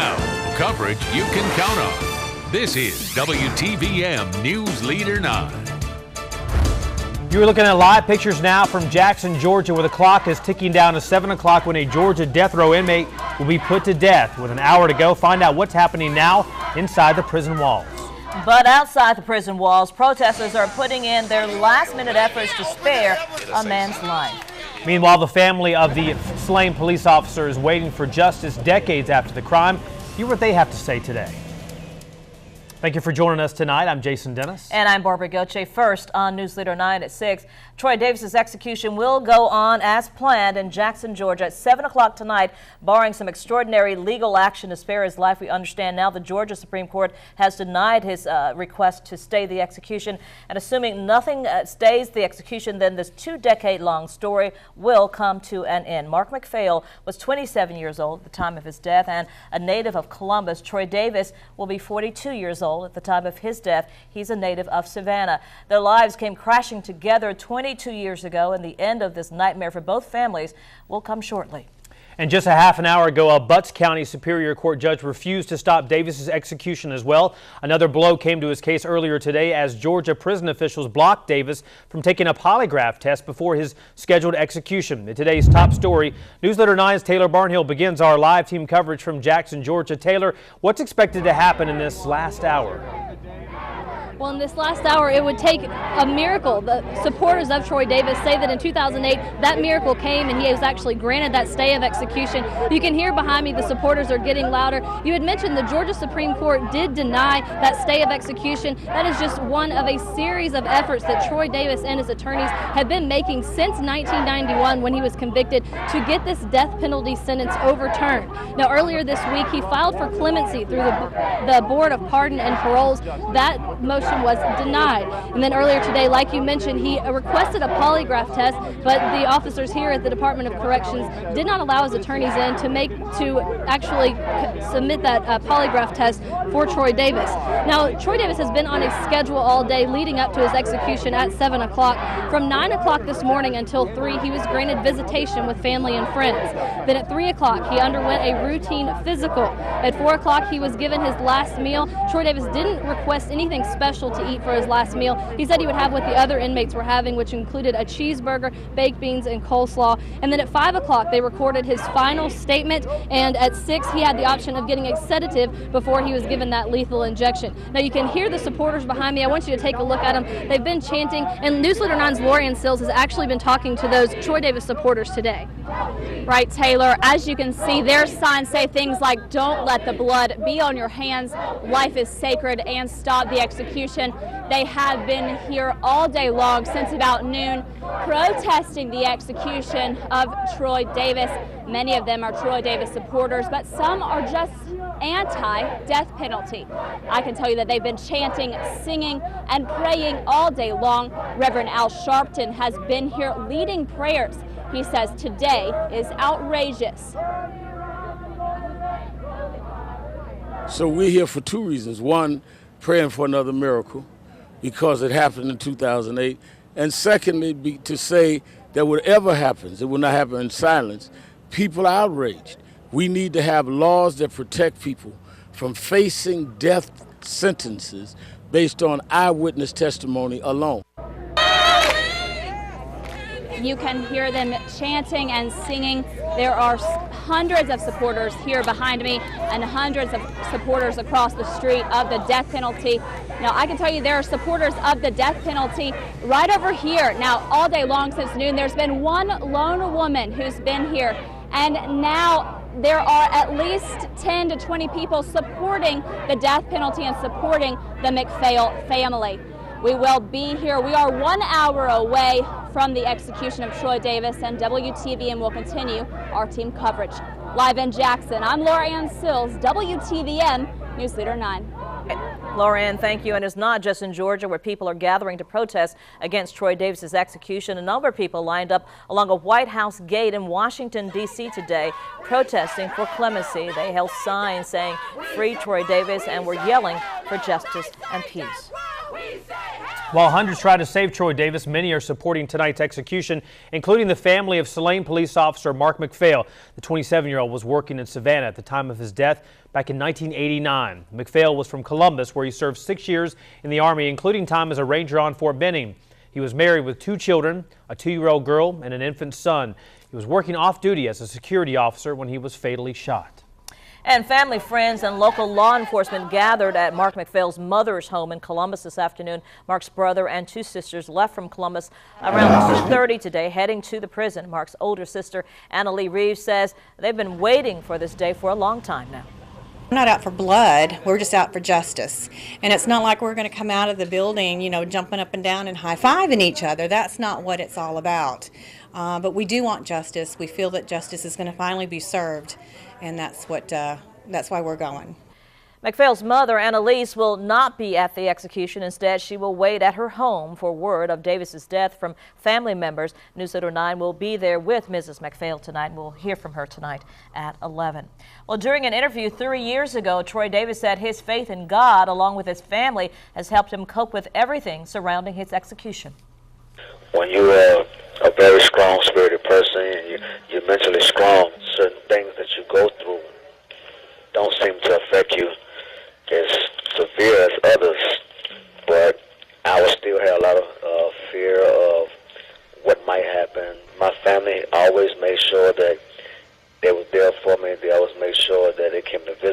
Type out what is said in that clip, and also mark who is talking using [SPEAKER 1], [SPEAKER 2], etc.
[SPEAKER 1] Now, coverage you can count on. This is WTVM Newsleader 9.
[SPEAKER 2] You're looking at live pictures now from Jackson, Georgia, where the clock is ticking down to 7 o'clock when a Georgia death row inmate will be put to death. With an hour to go, find out what's happening now inside the prison walls.
[SPEAKER 3] But outside the prison walls, protesters are putting in their last-minute efforts to spare a man's life.
[SPEAKER 2] Meanwhile, the family of the slain police officer is waiting for justice decades after the crime. Hear what they have to say today. Thank you for joining us tonight. I'm Jason Dennis.
[SPEAKER 3] And I'm Barbara Goche. First on Newsleader 9 at 6. Troy Davis's execution will go on as planned in Jackson, Georgia at 7 o'clock tonight, barring some extraordinary legal action to spare his life. We understand now the Georgia Supreme Court has denied his request to stay the execution. And assuming nothing stays the execution, then this 2-decade-long story will come to an end. Mark McPhail was 27 years old at the time of his death and a native of Columbus. Troy Davis will be 42 years old at the time of his death. He's a native of Savannah. Their lives came crashing together 22 years ago, and the end of this nightmare for both families will come shortly.
[SPEAKER 2] And just a half an hour ago, a Butts County Superior Court judge refused to stop Davis's execution as well. Another blow came to his case earlier today as Georgia prison officials blocked Davis from taking a polygraph test before his scheduled execution. In today's top story, Newsleader 9's Taylor Barnhill begins our live team coverage from Jackson, Georgia. Taylor, what's expected to happen in this last hour?
[SPEAKER 4] Well, in this last hour, it would take a miracle. The supporters of Troy Davis say that in 2008, that miracle came and he was actually granted that stay of execution. You can hear behind me the supporters are getting louder. You had mentioned the Georgia Supreme Court did deny that stay of execution. That is just one of a series of efforts that Troy Davis and his attorneys have been making since 1991 when he was convicted to get this death penalty sentence overturned. Now, earlier this week, he filed for clemency through the Board of Pardon and Paroles. That motion was denied. And then earlier today, like you mentioned, he requested a polygraph test, but the officers here at the Department of Corrections did not allow his attorneys in to actually submit that polygraph test for Troy Davis. Now, Troy Davis has been on a schedule all day leading up to his execution at 7 o'clock. From 9 o'clock this morning until 3, he was granted visitation with family and friends. Then at 3 o'clock, he underwent a routine physical. At 4 o'clock, he was given his last meal. Troy Davis didn't request anything special to eat for his last meal. He said he would have what the other inmates were having, which included a cheeseburger, baked beans, and coleslaw. And then at 5 o'clock, they recorded his final statement, and at 6, he had the option of getting a sedative before he was given that lethal injection. Now, you can hear the supporters behind me. I want you to take a look at them. They've been chanting, and Newsleader 9's Lorianne Sills has actually been talking to those Troy Davis supporters today.
[SPEAKER 5] Right, Taylor. As you can see, their signs say things like, "Don't let the blood be on your hands, life is sacred, and stop the execution." They have been here all day long since about noon protesting the execution of Troy Davis. Many of them are Troy Davis supporters, but some are just anti-death penalty. I can tell you that they've been chanting, singing, and praying all day long. Reverend Al Sharpton has been here leading prayers. He says today is outrageous.
[SPEAKER 6] So we're here for two reasons. One, praying for another miracle because it happened in 2008. And secondly, to say that whatever happens, it will not happen in silence. People are outraged. We need to have laws that protect people from facing death sentences based on eyewitness testimony alone.
[SPEAKER 5] You can hear them chanting and singing. There are hundreds of supporters here behind me and hundreds of supporters across the street of the death penalty. Now, I can tell you there are supporters of the death penalty right over here. Now, all day long since noon, there's been one lone woman who's been here. And now there are at least 10 to 20 people supporting the death penalty and supporting the McPhail family. We will be here. We are 1 hour away from the execution of Troy Davis, and WTVM will continue our team coverage. Live in Jackson, I'm Lorianne Sills, WTVM Newsleader 9.
[SPEAKER 3] Lorianne, thank you. And it's not just in Georgia where people are gathering to protest against Troy Davis's execution. A number of people lined up along a White House gate in Washington, D.C. today, protesting for clemency. They held signs saying, "Free Troy Davis," and were yelling for justice and peace.
[SPEAKER 2] While hundreds try to save Troy Davis, many are supporting tonight's execution, including the family of Saline police officer Mark McPhail. The 27-year-old was working in Savannah at the time of his death back in 1989. McPhail was from Columbus, where he served 6 years in the Army, including time as a ranger on Fort Benning. He was married with 2 children, a 2-year-old girl and an infant son. He was working off-duty as a security officer when he was fatally shot.
[SPEAKER 3] And family, friends, and local law enforcement gathered at Mark McPhail's mother's home in Columbus this afternoon. Mark's brother and 2 sisters left from Columbus around 2:30 today, heading to the prison. Mark's older sister, Anna Lee Reeves, says they've been waiting for this day for a long time now.
[SPEAKER 7] We're not out for blood, we're just out for justice. And it's not like we're going to come out of the building, you know, jumping up and down and high-fiving each other. That's not what it's all about. But we do want justice. We feel that justice is going to finally be served, and that's why we're going.
[SPEAKER 3] McPhail's mother, Annalise, will not be at the execution. Instead, she will wait at her home for word of Davis's death from family members. Newsleader 9 will be there with Mrs. McPhail tonight, and we'll hear from her tonight at 11. Well, during an interview 3 years ago, Troy Davis said his faith in God, along with his family, has helped him cope with everything surrounding his execution.
[SPEAKER 8] When you are a very strong-spirited person and you're mentally strong, certain things that you go through don't seem to affect you as severe as others, but I would still have a lot of fear of what might happen. My family always made sure that they were there for me. They always made sure that they came to visit